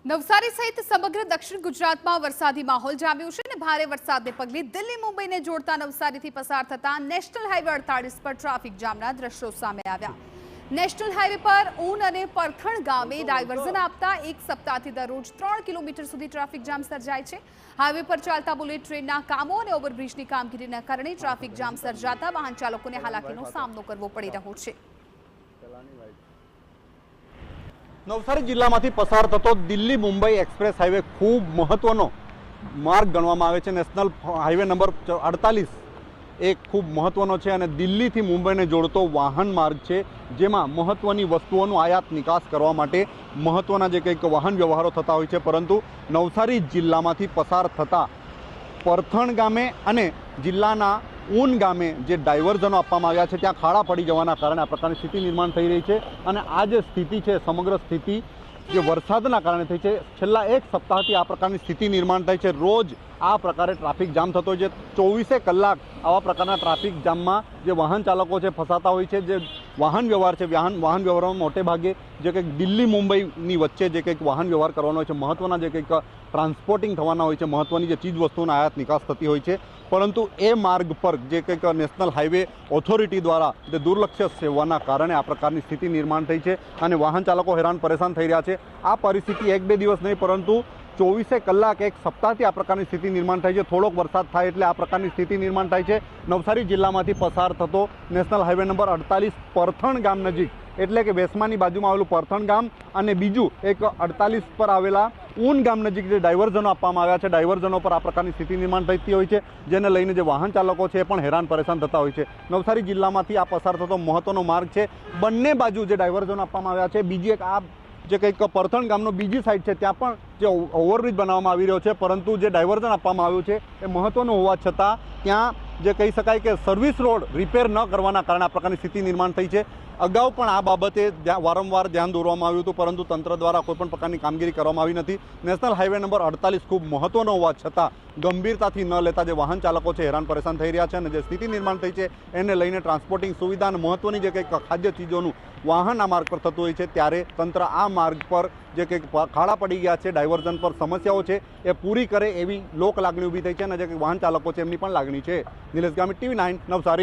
નવસારી સહિત સમગ્ર દક્ષિણ ગુજરાતમાં વરસાદી માહોલ જામ્યો છે અને ભારે વરસાદને પગલે દિલ્હી મુંબઈને જોડતા નવસારીથી પસાર થતા નેશનલ હાઈવે 48 પર ટ્રાફિક જામના દ્રશ્યો સામે આવ્યા। નેશનલ હાઈવે પર ઊન અને પરથણ ગામે ડાયવર્ઝન આપતા એક સપ્તાહથી દરરોજ 3 કિલોમીટર સુધી ટ્રાફિક જામ સર્જાય છે। હાઈવે પર ચાલતા બુલેટ ટ્રેનના કામો અને ઓવરબ્રિજની કામગીરીના કારણે ટ્રાફિક જામ સર્જાતા વાહન ચાલકોને હાલાકીનો સામનો કરવો પડી રહ્યો છે। નવસારી જિલ્લામાંથી પસાર થતો દિલ્હી મુંબઈ એક્સપ્રેસ હાઈવે ખૂબ મહત્વનો માર્ગ ગણવામાં આવે છે। નેશનલ હાઈવે નંબર 48 એ ખૂબ મહત્વનો છે અને દિલ્હીથી મુંબઈને જોડતો વાહન માર્ગ છે, જેમાં મહત્વની વસ્તુઓનું આયાત નિકાસ કરવા માટે મહત્વના જે કંઈક વાહન વ્યવહારો થતા હોય છે, પરંતુ નવસારી જિલ્લામાંથી પસાર થતા પરથણ ગામે અને જિલ્લાના ઊન ગામે જે ડાયવર્ઝનો આપવામાં આવ્યા છે ત્યાં ખાડા પડી જવાના કારણે આ પ્રકારની સ્થિતિ નિર્માણ થઈ રહી છે। અને આ જે સ્થિતિ છે, સમગ્ર સ્થિતિ જે વરસાદના કારણે થઈ છે, છેલ્લા એક સપ્તાહથી આ પ્રકારની સ્થિતિ નિર્માણ થઈ છે। રોજ આ પ્રકારે ટ્રાફિક જામ થતો હોય છે। 24 કલાક આવા પ્રકારના ટ્રાફિક જામમાં જે વાહન ચાલકો છે ફસાતા હોય છે। જે વાહન વ્યવહાર છે, વાહન વ્યવહારમાં મોટે ભાગે જે કંઈક દિલ્હી મુંબઈની વચ્ચે જે કંઈક વાહન વ્યવહાર કરવાનો હોય છે, મહત્ત્વના જે કંઈક ટ્રાન્સપોર્ટિંગ થવાના હોય છે, મહત્ત્વની જે ચીજ વસ્તુઓના આયાત નિકાસ થતી હોય છે, પરંતુ એ માર્ગ પર જે કંઈક નેશનલ હાઈવે ઓથોરિટી દ્વારા જે દુર્લક્ષ્ય સેવાના કારણે આ પ્રકારની સ્થિતિ નિર્માણ થઈ છે અને વાહન ચાલકો હેરાન પરેશાન થઈ રહ્યા છે। આ પરિસ્થિતિ એક બે દિવસ નહીં, પરંતુ 24 કલાક એક સપ્તાહથી આ પ્રકારની સ્થિતિ નિર્માણ થાય છે। થોડોક વરસાદ થાય એટલે આ પ્રકારની સ્થિતિ નિર્માણ થાય છે। નવસારી જિલ્લામાંથી પસાર થતો નેશનલ હાઈવે નંબર 48 પરથણ ગામ નજીક, એટલે કે વેસમાની બાજુમાં આવેલું પરથણ ગામ અને બીજું એક 48 પર આવેલા ઊન ગામ નજીક જે ડાયવર્ઝનો આપવામાં આવ્યા છે, ડાયવર્ઝનો પર આ પ્રકારની સ્થિતિ નિર્માણ થતી હોય છે, જેને લઈને જે વાહન ચાલકો છે એ પણ હેરાન પરેશાન થતા હોય છે। નવસારી જિલ્લામાંથી આ પસાર થતો મહત્વનો માર્ગ છે। બંને બાજુ જે ડાયવર્ઝનો આપવામાં આવ્યા છે, બીજી એક આ જે કંઈક પરથણ ગામનો બીજી સાઈડ છે ત્યાં પણ જે ઓવરબ્રિજ બનાવવામાં આવી રહ્યો છે, પરંતુ જે ડાયવર્ઝન આપવામાં આવ્યું છે એ મહત્વનું હોવા છતાં ત્યાં જે કહી શકાય કે સર્વિસ રોડ રિપેર ન કરવાના કારણે આ પ્રકારની સ્થિતિ નિર્માણ થઈ છે। અગાઉ પણ આ બાબતે વારંવાર ધ્યાન દોરવામાં આવ્યું હતું, પરંતુ તંત્ર દ્વારા કોઈપણ પ્રકારની કામગીરી કરવામાં આવી નથી। નેશનલ હાઈવે નંબર 48 ખૂબ મહત્વનો હોવા છતાં ગંભીરતાથી ન લેતા જે વાહન ચાલકો છે હેરાન પરેશાન થઈ રહ્યા છે અને જે સ્થિતિ નિર્માણ થઈ છે એને લઈને ટ્રાન્સપોર્ટિંગ સુવિધા અને મહત્વની જે કંઈક ખાદ્ય ચીજોનું વાહન આ માર્ગ પર થતું હોય છે, ત્યારે તંત્ર આ માર્ગ પર જે કંઈક ખાડા પડી ગયા છે, ડાયવર્ઝન પર સમસ્યાઓ છે એ પૂરી કરે એવી લોક લાગણી ઊભી થઈ છે અને જે કંઈક વાહન ચાલકો છે એમની પણ લાગણી છે। નિલેશ ગામિત, TV9 નવસારી।